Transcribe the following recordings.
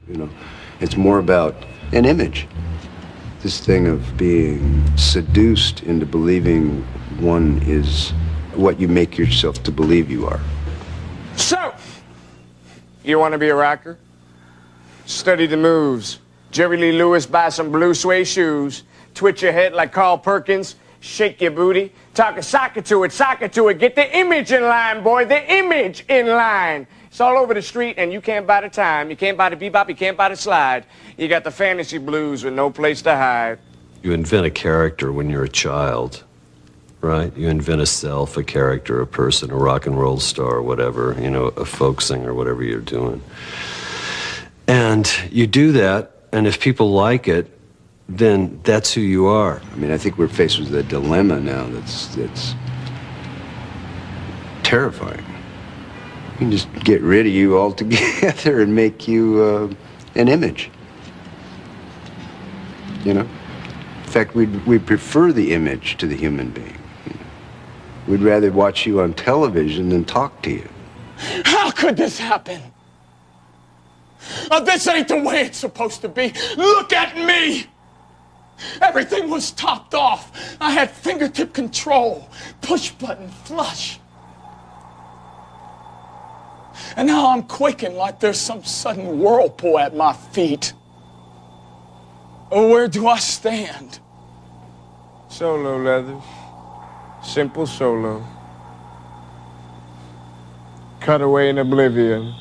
You know, it's more about an image. This thing of being seduced into believing one is what you make yourself to believe you are. So, you want to be a rocker? Study the moves. Jerry Lee Lewis, buy some blue suede shoes, twitch your head like Carl Perkins, shake your booty, talk a sock to it, get the image in line, boy, the image in line. It's all over the street, and you can't buy the time, you can't buy the bebop, you can't buy the slide. You got the fantasy blues with no place to hide. You invent a character when you're a child, right? You invent a self, a character, a person, a rock and roll star, whatever, you know, a folk singer, whatever you're doing. And you do that, and if people like it, then that's who you are. I mean, I think we're faced with a dilemma now that's terrifying. We can just get rid of you altogether and make you an image. You know? In fact, we'd prefer the image to the human being. You know? We'd rather watch you on television than talk to you. How could this happen? Oh, this ain't the way it's supposed to be. Look at me! Everything was topped off. I had fingertip control, push button flush. And now I'm quaking like there's some sudden whirlpool at my feet. Oh, where do I stand? Solo leathers. Simple solo. Cut away in oblivion.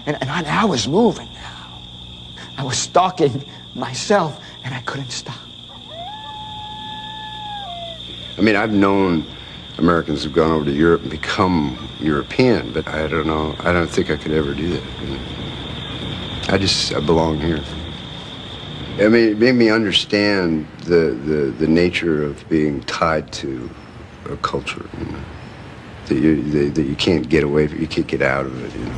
And I was moving now. I was stalking myself, and I couldn't stop. I mean, I've known Americans who've gone over to Europe and become European, but I don't know. I don't think I could ever do that. You know? I belong here. I mean, it made me understand the nature of being tied to a culture, you know? That you can't get away from, you can't get out of it, you know?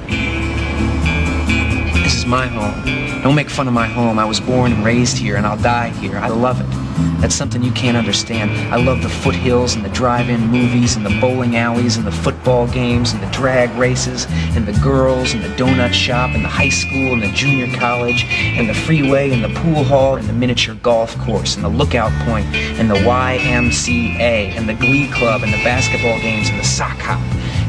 This is my home. Don't make fun of my home. I was born and raised here, and I'll die here. I love it. That's something you can't understand. I love the foothills and the drive-in movies and the bowling alleys and the football games and the drag races and the girls and the donut shop and the high school and the junior college and the freeway and the pool hall and the miniature golf course and the lookout point and the YMCA and the glee club and the basketball games and the sock hop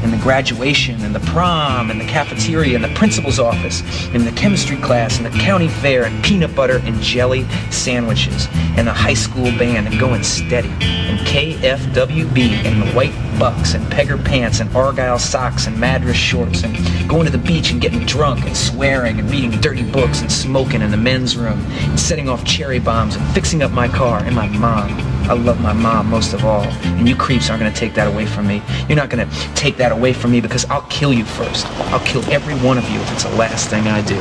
and the graduation and the prom and the cafeteria and the principal's office and the chemistry class and the county fair and peanut butter and jelly sandwiches and the high school band and going steady and KFWB and the white bucks and pegger pants and argyle socks and madras shorts and going to the beach and getting drunk and swearing and reading dirty books and smoking in the men's room and setting off cherry bombs and fixing up my car and my mom. I love my mom most of all, and you creeps aren't going to take that away from me. You're not going to take that away from me because I'll kill you first. I'll kill every one of you if it's the last thing I do.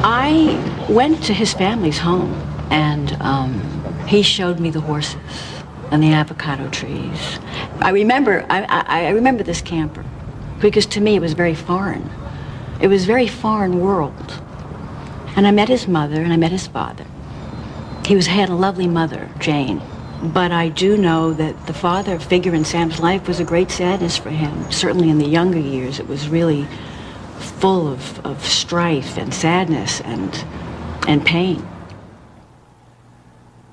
I went to his family's home, and he showed me the horses and the avocado trees. I remember this camper because to me it was very foreign. It was a very foreign world. And I met his mother and I met his father. He had a lovely mother, Jane. But I do know that the father figure in Sam's life was a great sadness for him. Certainly in the younger years, it was really full of strife and sadness and pain.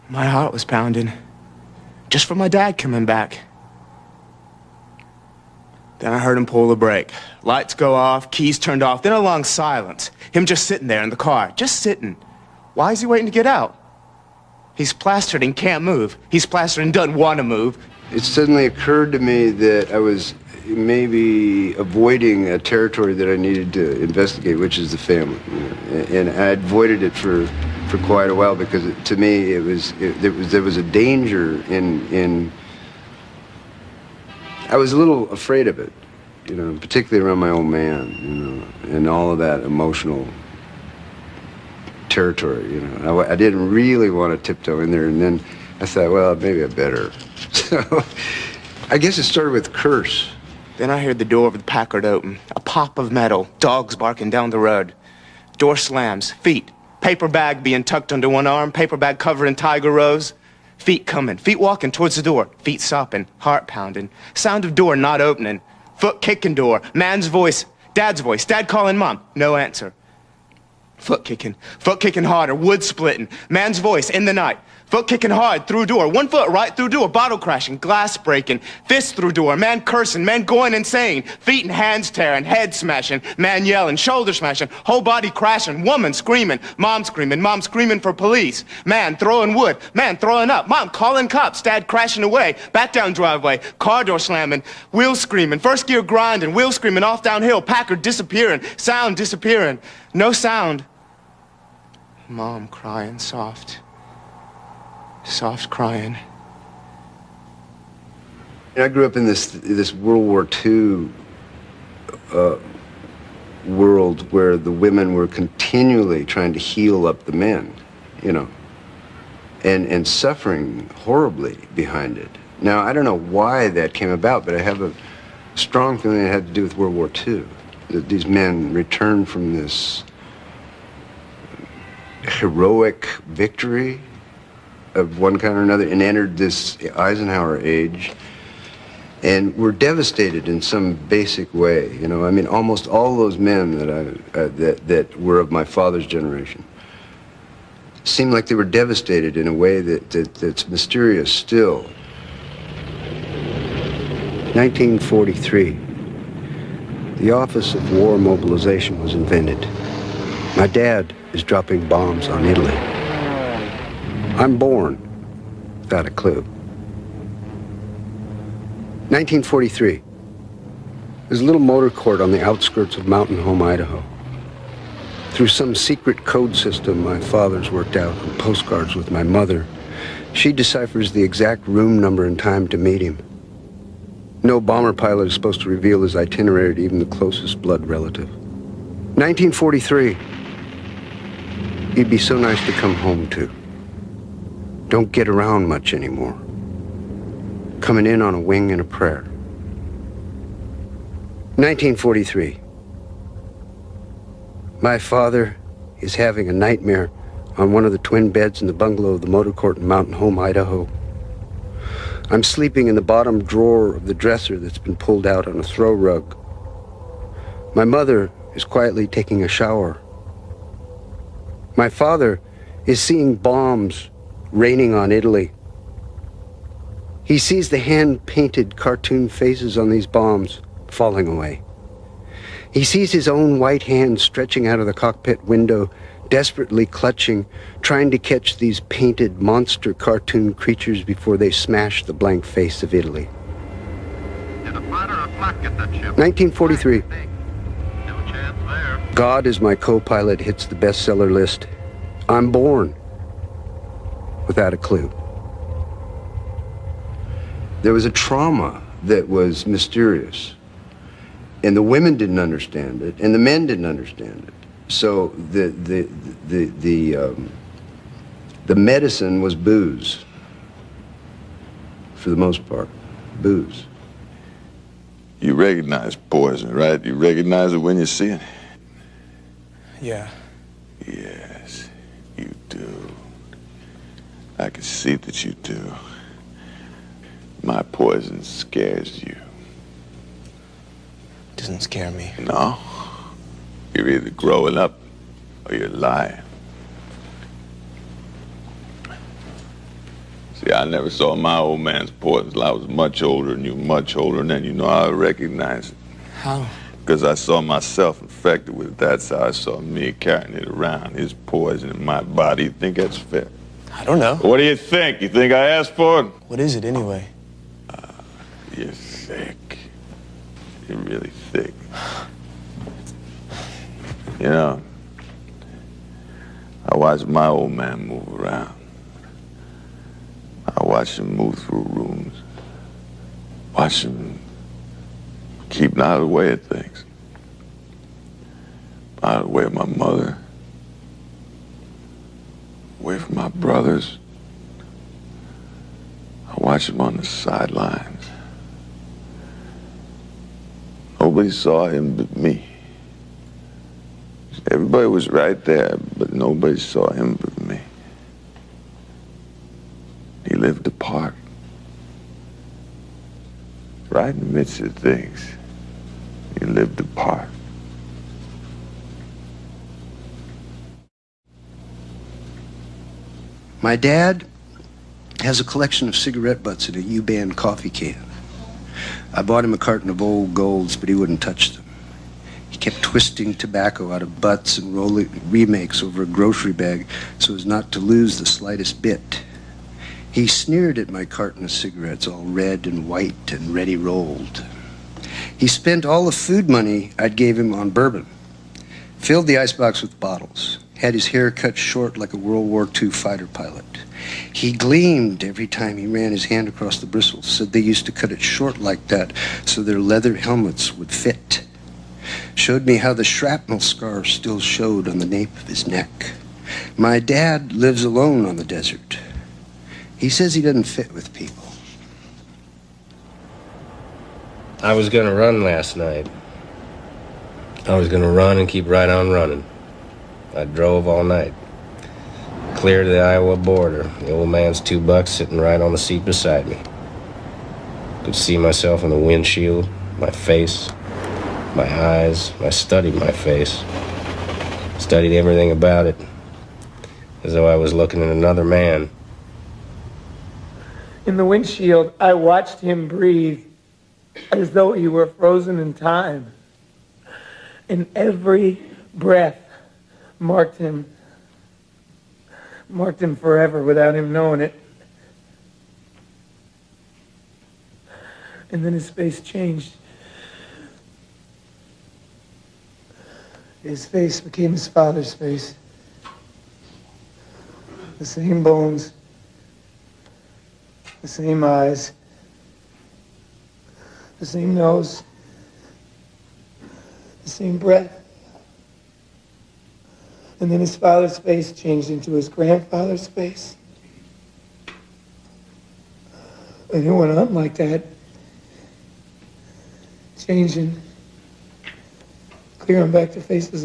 My heart was pounding just for my dad coming back. Then I heard him pull the brake. Lights go off, keys turned off, then a long silence. Him just sitting there in the car, just sitting. Why is he waiting to get out? He's plastered and can't move. He's plastered and doesn't want to move. It suddenly occurred to me that I was maybe avoiding a territory that I needed to investigate, which is the family. You know? And I avoided it for quite a while because to me there was a danger in. I was a little afraid of it, you know, particularly around my old man, you know, and all of that emotional territory, you know. I didn't really want to tiptoe in there, and then I thought, well, maybe I better. So I guess it started with curse. Then I heard the door of the Packard open, a pop of metal, dogs barking down the road. Door slams, feet, paper bag being tucked under one arm, paper bag covered in tiger rose. Feet coming, feet walking towards the door, feet sopping, heart pounding, sound of door not opening, Foot kicking door. Man's voice. Dad's voice. Dad calling Mom. No answer. Foot kicking harder, wood splitting. Man's voice in the night. Foot kicking hard through door. 1 foot right through door. Bottle crashing, glass breaking. Fist through door. Man cursing, man going insane. Feet and hands tearing, head smashing. Man yelling, shoulder smashing. Whole body crashing. Woman screaming. Mom screaming for police. Man throwing wood. Man throwing up. Mom calling cops. Dad crashing away. Back down driveway. Car door slamming. Wheels screaming. First gear grinding. Wheels screaming off downhill. Packard disappearing. Sound disappearing. No sound. Mom crying soft. Soft crying. I grew up in this World War II world where the women were continually trying to heal up the men, you know, and suffering horribly behind it. Now, I don't know why that came about, but I have a strong feeling it had to do with World War II. That these men returned from this heroic victory of one kind or another and entered this Eisenhower age and were devastated in some basic way. You know, I mean, almost all those men that were of my father's generation seemed like they were devastated in a way that's mysterious still. 1943, the Office of War Mobilization was invented. My dad is dropping bombs on Italy. I'm born without a clue. 1943. There's a little motor court on the outskirts of Mountain Home, Idaho. Through some secret code system my father's worked out on postcards with my mother, she deciphers the exact room number and time to meet him. No bomber pilot is supposed to reveal his itinerary to even the closest blood relative. 1943. He'd be so nice to come home to. Don't get around much anymore. Coming in on a wing and a prayer. 1943. My father is having a nightmare on one of the twin beds in the bungalow of the motor court in Mountain Home, Idaho. I'm sleeping in the bottom drawer of the dresser that's been pulled out on a throw rug. My mother is quietly taking a shower. My father is seeing bombs raining on Italy. He sees the hand-painted cartoon faces on these bombs falling away. He sees his own white hand stretching out of the cockpit window, desperately clutching, trying to catch these painted monster cartoon creatures before they smash the blank face of Italy. 1943. God is my co-pilot hits the bestseller list. I'm born without a clue. There was a trauma that was mysterious, and the women didn't understand it, and the men didn't understand it. So the medicine was booze, for the most part, booze. You recognize poison, right? You recognize it when you see it? Yeah. Yes, you do. I can see that you do. My poison scares you. Doesn't scare me. No. You're either growing up or you're lying. See, I never saw my old man's poison till I was much older and you much older, and then you know I recognized it. How? Because I saw myself infected with it. That's how I saw me carrying it around, his poison in my body. You think that's fair? I don't know. What do you think? You think I asked for it? What is it anyway? You're thick. You're really thick. You know, I watched my old man move around. I watched him move through rooms. Watch him keeping out of the way of things. Out of the way of my mother. Away from my brothers. I watched him on the sidelines. Nobody saw him but me. Everybody was right there, but nobody saw him but me. He lived apart. Right in the midst of things. He lived apart. My dad has a collection of cigarette butts in a U-band coffee can. I bought him a carton of old golds, but he wouldn't touch them. He kept twisting tobacco out of butts and rolling remakes over a grocery bag so as not to lose the slightest bit. He sneered at my carton of cigarettes, all red and white and ready rolled. He spent all the food money I'd gave him on bourbon, filled the icebox with bottles, had his hair cut short like a World War II fighter pilot. He gleamed every time he ran his hand across the bristles, said they used to cut it short like that so their leather helmets would fit. Showed me how the shrapnel scar still showed on the nape of his neck. My dad lives alone on the desert. He says he doesn't fit with people. I was gonna run last night. I was gonna run and keep right on running. I drove all night. Clear to the Iowa border. The old man's $2 sitting right on the seat beside me. Could see myself in the windshield, my face, my eyes. I studied my face. Studied everything about it. As though I was looking at another man. In the windshield, I watched him breathe as though he were frozen in time. And every breath marked him forever without him knowing it. And then his face changed. His face became his father's face. The same bones, the same eyes, the same nose, the same breath. And then his father's face changed into his grandfather's face. And it went on like that, changing, clearing back to faces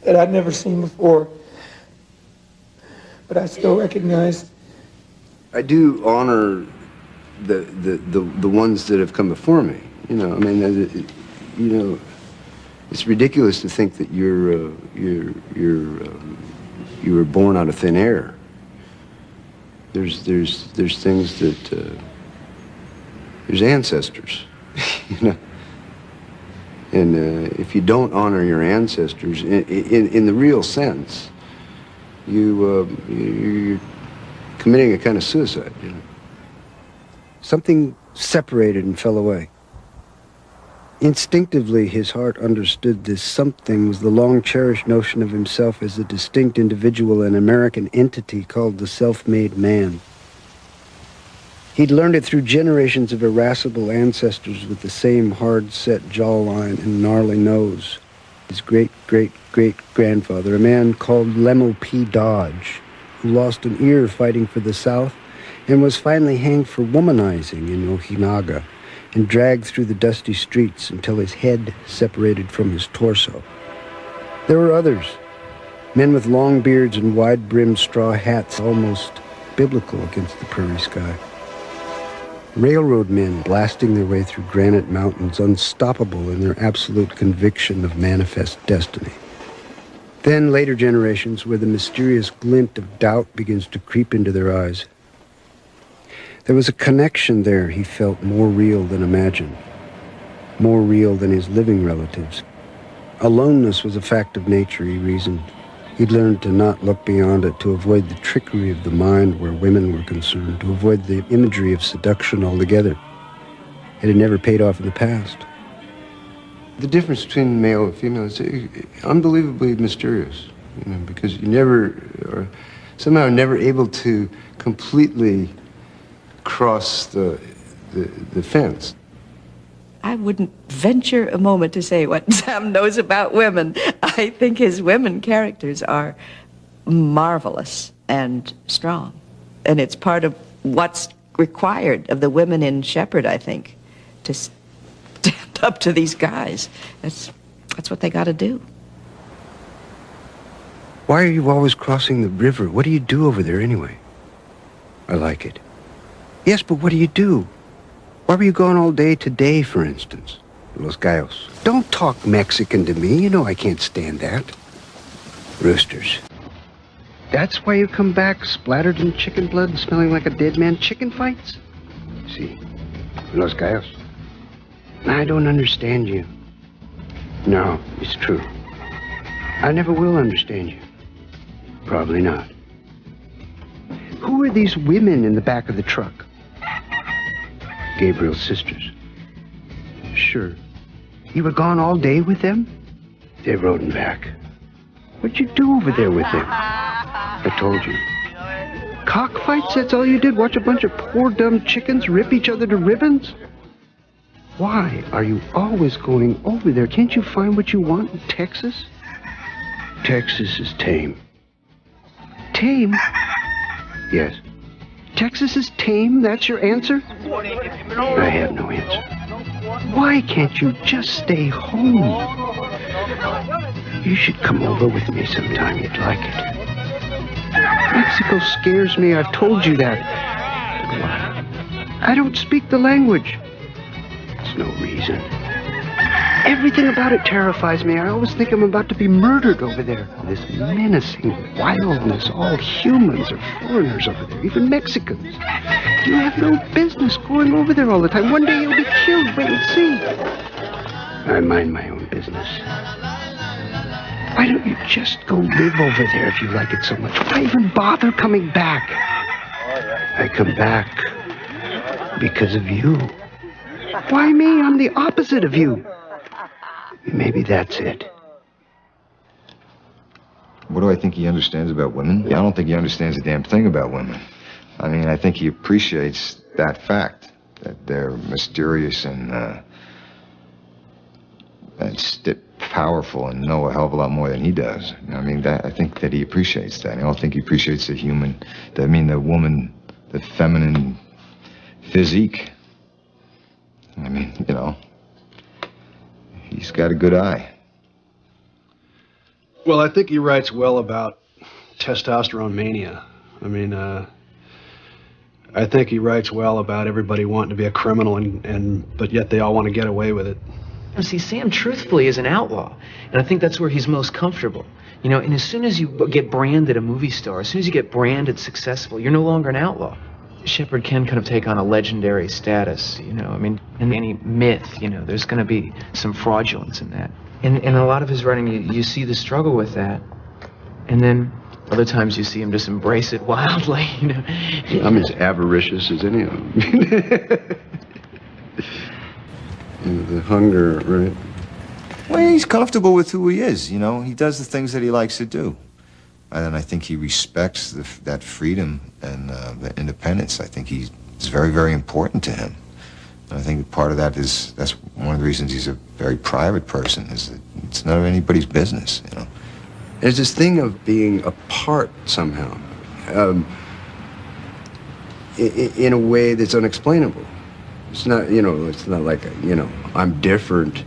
that I'd never seen before, but I still recognized. I do honor the ones that have come before me. You know, I mean, you know, it's ridiculous to think that you were born out of thin air. There's things that there's ancestors, you know. And if you don't honor your ancestors in the real sense, you're committing a kind of suicide. You know? Something separated and fell away. Instinctively, his heart understood this something was the long-cherished notion of himself as a distinct individual, an American entity called the self-made man. He'd learned it through generations of irascible ancestors with the same hard-set jawline and gnarly nose. His great-great-great-grandfather, a man called Lemuel P. Dodge, who lost an ear fighting for the South and was finally hanged for womanizing in Ojinaga, and dragged through the dusty streets until his head separated from his torso. There were others, men with long beards and wide-brimmed straw hats, almost biblical against the prairie sky. Railroad men blasting their way through granite mountains, unstoppable in their absolute conviction of manifest destiny. Then later generations where the mysterious glint of doubt begins to creep into their eyes. There was a connection there he felt more real than imagined, more real than his living relatives. Aloneness was a fact of nature, he reasoned. He'd learned to not look beyond it, to avoid the trickery of the mind where women were concerned, to avoid the imagery of seduction altogether. It had never paid off in the past. The difference between male and female is unbelievably mysterious, you know, because you never are somehow never able to completely cross the fence. I wouldn't venture a moment to say what Sam knows about women. I think his women characters are marvelous and strong. And it's part of what's required of the women in Shepard, I think, to stand up to these guys. That's what they got to do. Why are you always crossing the river? What do you do over there anyway? I like it. Yes, but what do you do? Why were you gone all day today, for instance? Los Gallos. Don't talk Mexican to me. You know I can't stand that. Roosters. That's why you come back splattered in chicken blood and smelling like a dead man. Chicken fights? See, Los Gallos. I don't understand you. No, it's true. I never will understand you. Probably not. Who are these women in the back of the truck? Gabriel's sisters. Sure. You were gone all day with them? They rode him back. What'd you do over there with them? I told you. Cockfights, that's all you did? Watch a bunch of poor dumb chickens rip each other to ribbons? Why are you always going over there? Can't you find what you want in Texas? Texas is tame. Tame? Yes. Texas is tame? That's your answer? I have no answer. Why can't you just stay home? You should come over with me sometime. You'd like it. Mexico scares me. I've told you that. But why? I don't speak the language. It's no reason. Everything about it terrifies me. I always think I'm about to be murdered over there. This menacing wildness. All humans are foreigners over there, even Mexicans. You have no business going over there all the time. One day you'll be killed. Wait and see. I mind my own business. Why don't you just go live over there if you like it so much? Why even bother coming back? I come back because of you. Why me? I'm the opposite of you. Maybe that's it. What do I think he understands about women? I don't think he understands a damn thing about women. I mean, I think he appreciates that fact, that they're mysterious and powerful and know a hell of a lot more than he does. I mean, I think that he appreciates that. I don't think he appreciates the woman, the feminine physique. I mean, you know, he's got a good eye. Well, I think he writes well about testosterone mania. I mean, I think he writes well about everybody wanting to be a criminal, but yet they all want to get away with it. See, Sam truthfully is an outlaw, and I think that's where he's most comfortable. You know, and as soon as you get branded a movie star, as soon as you get branded successful, you're no longer an outlaw. Shepard can kind of take on a legendary status, you know. I mean, in any myth, you know, there's going to be some fraudulence in that. And in a lot of his writing, you see the struggle with that. And then other times you see him just embrace it wildly, you know. I'm as avaricious as any of them. The hunger, right? Well, he's comfortable with who he is, you know. He does the things that he likes to do. And I think he respects that freedom and the independence. I think it's very, very important to him. And I think part of that's one of the reasons he's a very private person, is that it's none of anybody's business, you know. There's this thing of being apart somehow, in a way that's unexplainable. It's not, you know, it's not like, you know, I'm different.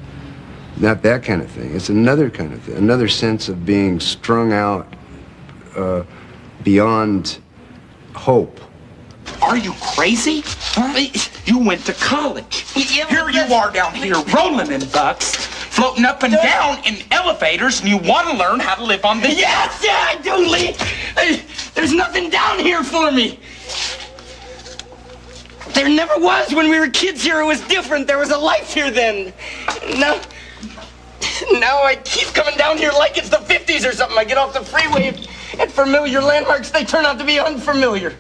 Not that kind of thing. It's another kind of thing, another sense of being strung out beyond hope. Are you crazy? Huh? You went to college. Here you are down here rolling in bucks, floating up and down in elevators, and you want to learn how to live on the... Yes, yeah, I do, Lee. There's nothing down here for me. There never was. When we were kids here, it was different. There was a life here then. Now I keep coming down here like it's the 50s or something. I get off the freeway and familiar landmarks, they turn out to be unfamiliar.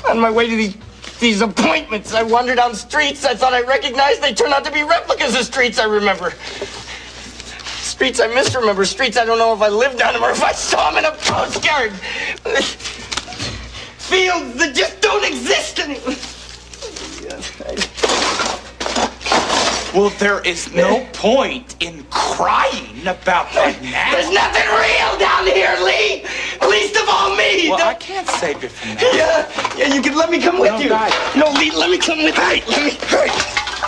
On my way to these appointments, I wander down streets I thought I recognized. They turn out to be replicas of streets I remember. Streets I misremember. Streets I don't know if I lived on them or if I saw them in a postcard. Fields that just don't exist anymore. Well, there is no point in crying about that now. There's nothing real down here, Lee. Least of all me. Well, I can't save you from that. Yeah, you can let me come with you. Guys. No, Lee, let me come with you. Let me.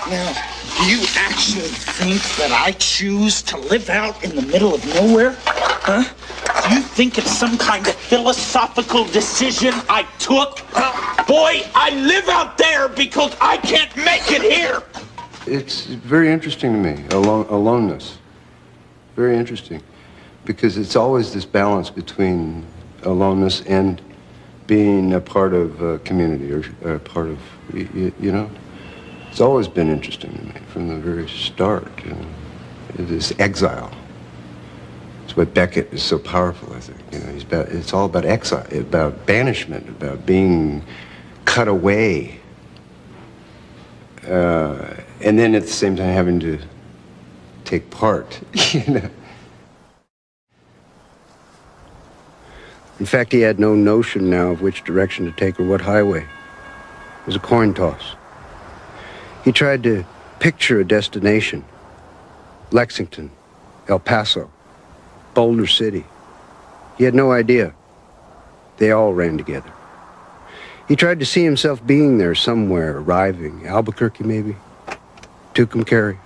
Now, do you actually think that I choose to live out in the middle of nowhere? Huh? You think it's some kind of philosophical decision I took? Boy, I live out there because I can't make it here. It's very interesting to me, aloneness. Very interesting. Because it's always this balance between aloneness and being a part of a community or a part of, you know. It's always been interesting to me from the very start. You know. This exile. It's why Beckett is so powerful, I think. You know, it's all about exile, about banishment, about being cut away. And then at the same time having to take part, you know. In fact, he had no notion now of which direction to take or what highway. It was a coin toss. He tried to picture a destination. Lexington, El Paso, Boulder City. He had no idea. They all ran together. He tried to see himself being there somewhere, arriving. Albuquerque, maybe? Tucumcari.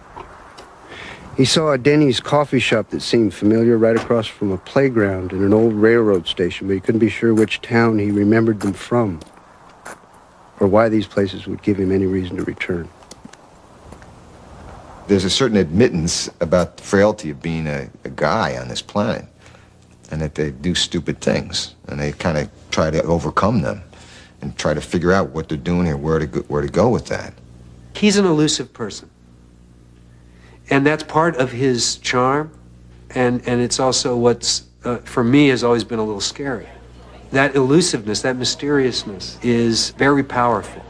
He saw a Denny's coffee shop that seemed familiar right across from a playground and an old railroad station, but he couldn't be sure which town he remembered them from, or why these places would give him any reason to return. There's a certain admittance about the frailty of being a guy on this planet, and that they do stupid things, and they kind of try to overcome them and try to figure out what they're doing here, where to go with that. He's an elusive person. And that's part of his charm, and it's also what's, for me, has always been a little scary. That elusiveness, that mysteriousness is very powerful.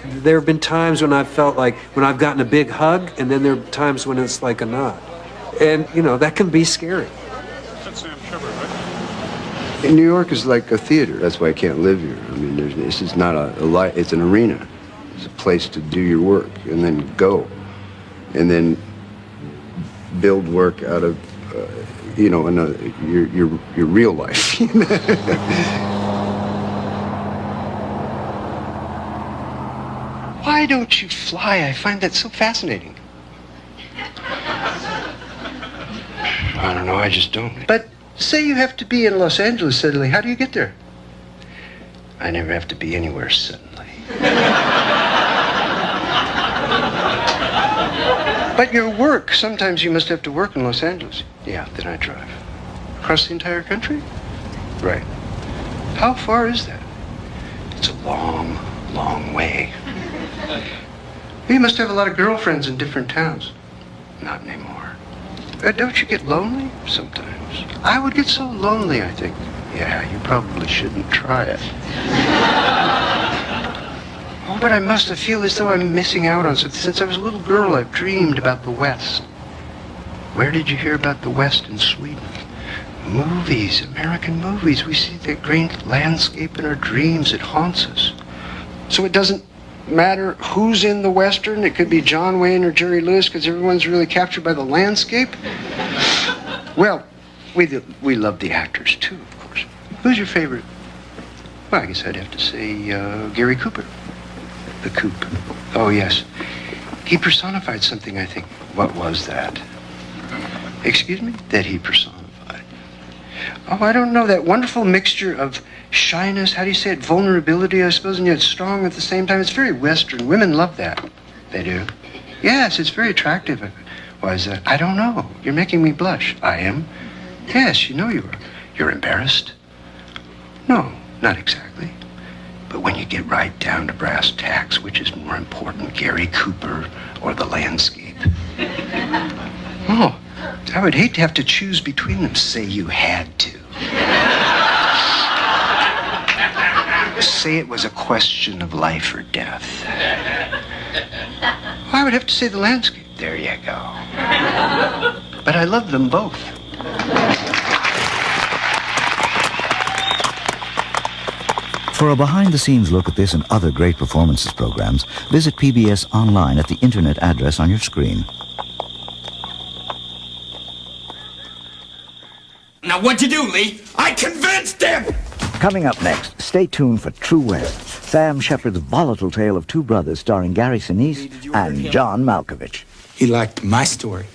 There have been times when I've felt like, when I've gotten a big hug, and then there are times when it's like a nod. And, you know, that can be scary. That's Sam Shepard, right? New York is like a theater. That's why I can't live here. I mean, this is not it's an arena. It's a place to do your work and then go. And then build work out of, you know, your real life. Why don't you fly? I find that so fascinating. I don't know, I just don't. But say you have to be in Los Angeles suddenly, how do you get there? I never have to be anywhere suddenly. But your work, sometimes you must have to work in Los Angeles. Yeah, then I drive. Across the entire country? Right. How far is that? It's a long, long way. You must have a lot of girlfriends in different towns. Not anymore. Don't you get lonely? Sometimes. I would get so lonely, I think. Yeah, you probably shouldn't try it. Oh, but I must feel as though I'm missing out on something. Since I was a little girl, I've dreamed about the West. Where did you hear about the West in Sweden? Movies, American movies. We see the great landscape in our dreams. It haunts us. So it doesn't matter who's in the Western. It could be John Wayne or Jerry Lewis because everyone's really captured by the landscape. Well, we love the actors, too, of course. Who's your favorite? Well, I guess I'd have to say Gary Cooper. The Coop. Oh, yes. He personified something, I think. What was that? Excuse me? That he personified. Oh, I don't know. That wonderful mixture of shyness, how do you say it? Vulnerability, I suppose, and yet strong at the same time. It's very Western. Women love that. They do. Yes, it's very attractive. Why is that? I don't know. You're making me blush. I am? Yes, you know you are. You're embarrassed? No, not exactly. But when you get right down to brass tacks, which is more important, Gary Cooper or the landscape? Oh, I would hate to have to choose between them. Say you had to. Say it was a question of life or death. I would have to say the landscape. There you go. But I love them both. For a behind-the-scenes look at this and other great performances programs, visit PBS online at the internet address on your screen. Now what'd you do, Lee? I convinced him! Coming up next, stay tuned for True West, Sam Shepard's volatile tale of two brothers starring Gary Sinise and John Malkovich. He liked my story,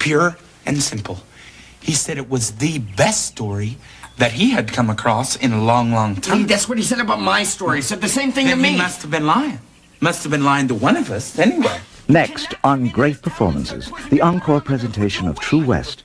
pure and simple. He said it was the best story that he had come across in a long, long time. That's what he said about my story. He said the same thing to me. He must have been lying. Must have been lying to one of us, anyway. Next, on Great Performances, the encore presentation of True West.